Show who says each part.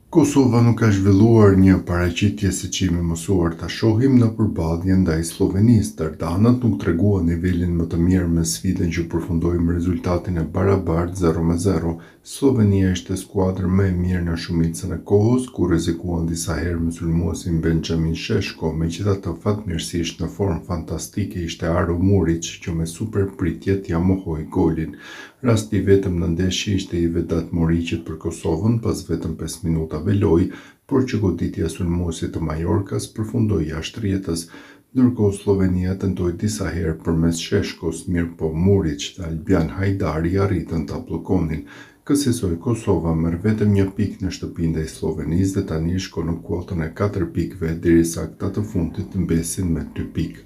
Speaker 1: Kosova nuk ka zhvilluar një paraqitje se çimi mësuar ta shohim në përballje ndaj Slovenisë, ndërsa anët nuk treguan nivelin më të mirë me sfidën që përfundoi me rezultatin e barabartë 0-0. Slovenia ishte skuadër më e mirë në shumicën e kohës, ku rrezikuan disa herë me sulmuesin Benjamin Sheshko, megjithatë fatmirësisht në formë fantastike ishte Aro Murić, që me super pritjet ja mohoi golin. Rasti i vetëm në ndeshje ishte i Vedat Morićit për Kosovën pas vetëm 5 minutave lojë, por që goditja e sulmuesit të Majorkas përfundoi jashtë rrjetës. Ndërkohë Slovenia tentoi disa herë përmes Sheshkos, mirëpo Murić dhe Albian Hajdari arritën ta bllokonin. Kësaj Kosova merr vetëm 1 pikë në shtëpi ndaj Slovenisë dhe tani shkon në kuotën e 4 pikëve derisa këta të fundit mbesin me 2 pikë.